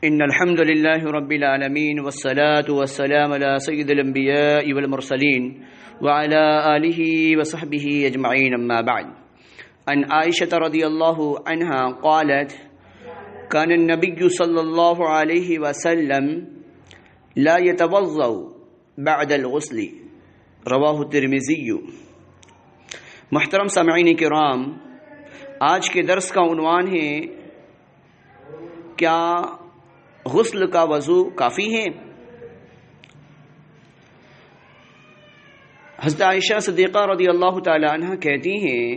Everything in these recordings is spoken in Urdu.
إن الحمد لله رب العالمين والصلاة والسلام على سيد الأنبياء والمرسلين وعلى آله وصحبه أجمعين أما بعد. عن عائشة رضي الله عنها قالت كان النبي صلى الله عليه وسلم لا يتوضأ بعد الغسل رواہ الترمذی. محترم سامعین کرام، آج کے درس کا عنوان ہے کیا غسل کا وضو کافی ہے؟ حضرت عائشہ صدیقہ رضی اللہ تعالی عنہ کہتی ہیں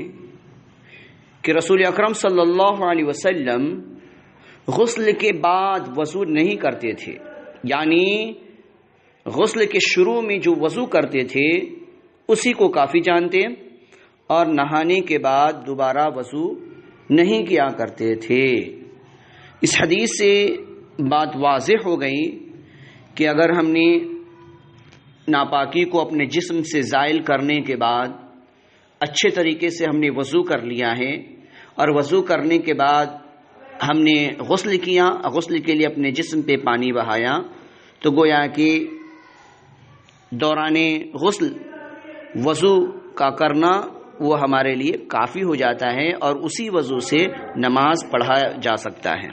کہ رسول اکرم صلی اللہ علیہ وسلم غسل کے بعد وضو نہیں کرتے تھے، یعنی غسل کے شروع میں جو وضو کرتے تھے اسی کو کافی جانتے، اور نہانے کے بعد دوبارہ وضو نہیں کیا کرتے تھے. اس حدیث سے بات واضح ہو گئی کہ اگر ہم نے ناپاکی کو اپنے جسم سے زائل کرنے کے بعد اچھے طریقے سے ہم نے وضو کر لیا ہے، اور وضو کرنے کے بعد ہم نے غسل کیا، غسل کے لیے اپنے جسم پہ پانی بہایا، تو گویا کہ دوران غسل وضو کا کرنا وہ ہمارے لیے کافی ہو جاتا ہے، اور اسی وضو سے نماز پڑھا جا سکتا ہے.